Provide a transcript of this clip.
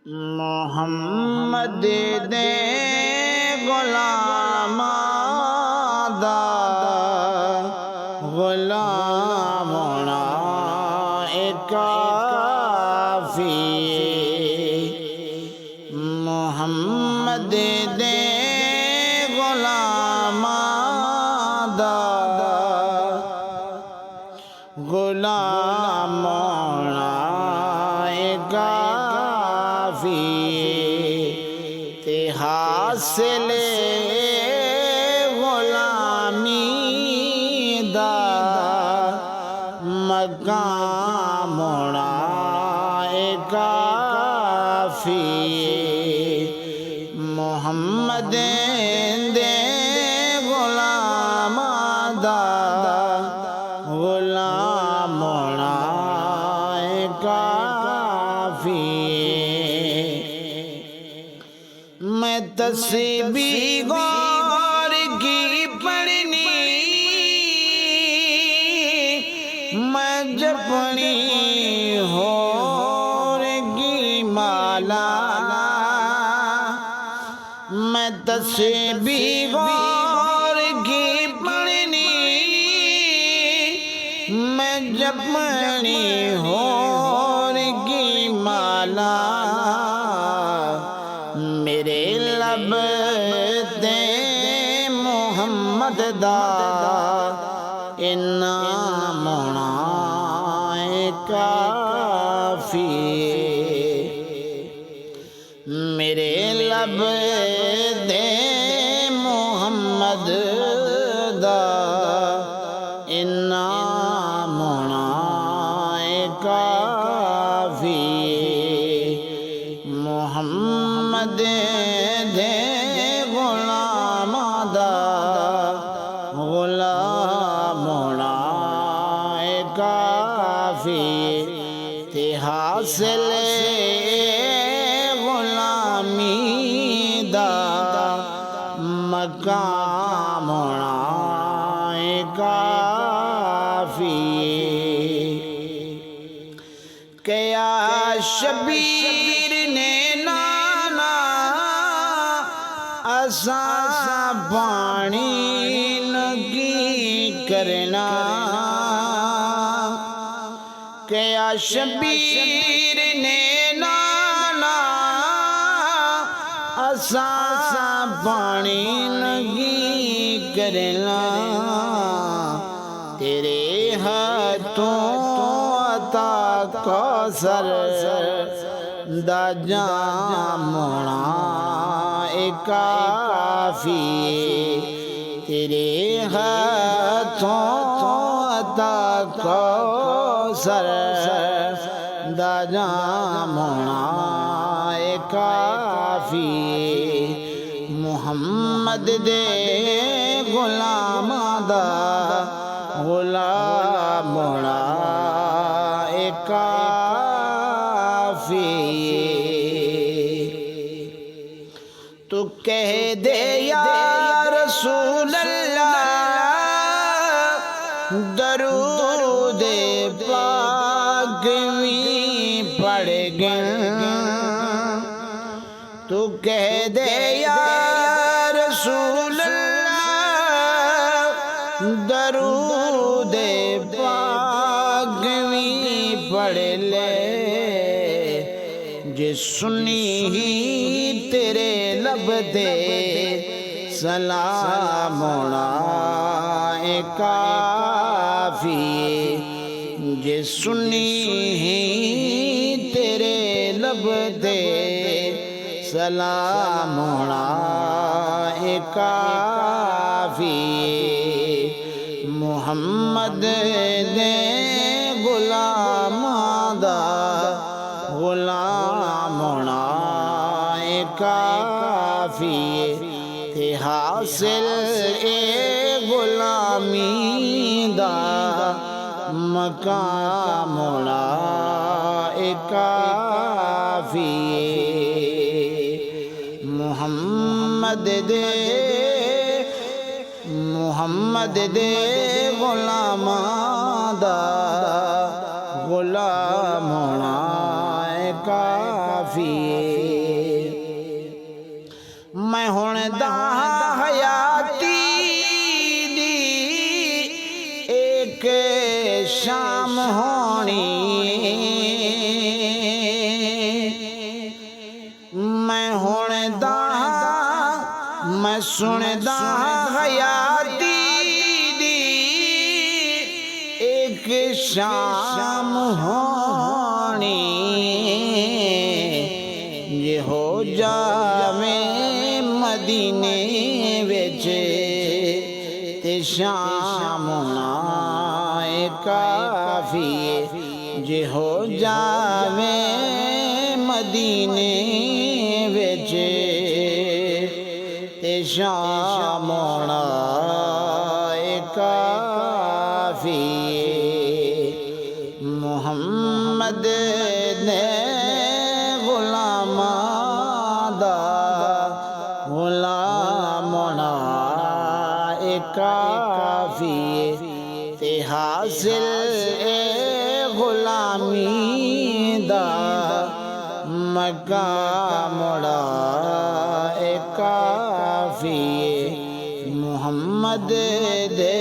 محمد دے غلاماں دا غلام ہونا کافی محمد دے غلاماں دا غلام ہونا کافی تے حاصل غلامی دا مقام ہونا کافی محمد دے غلاماں دا غلام ہونا کافی میں تسبیح غور کی پڑھنی میں جپنی ہور کی مالا میں تسبیح غور کی پڑھنی میں جپنی ہور کی مالا میرے لب تے محمد دا انعام ہونا کافی میرے لب تے محمد دا انعام ہونا کافی محمد دے غلاماں دا غلام ہونا کافی تے حاصل غلامی دا مقام ہونا کافی کیا شبیر نے نانا اساں پانی نگی کرنا کیا شبیر نے نانا اساں پانی نگی کرنا تیرے ہاتھوں عطا کوثر دا جام ہونا کافی تیرے ہاتھوں عطا کوثر دا جام ہونا کافی محمد دے غلاماں دا غلام ہونا کافی تو کہہ دے یا رسول اللہ درود پاک وی پڑھ گئے تو کہہ دے یا رسول اللہ درود پاک وی پڑھ لے جے سنی ہی تیرے لب دے سلام ہونا کافی جے سنی ہی تیرے لب دے سلام ہونا کافی محمد دے غلاماں دا غلام ہونا کافی تے حاصل غلامی دا مقام ہونا کافی محمد دے غلاماں دا غلام ہونا کا میں ہن دا حیاتی دی ایک شام ہونی میں ہن دا میں سندا حیاتی دی ایک شام ہونی یہ ہو جاوے مدینے وچ تے شام ہونا کافی جے ہو جاوے مدینے وچ تے شام ہونا کافی محمد نے غلام ہونا کافی تے حاصل غلامی دا مقام ہونا کافی محمد دے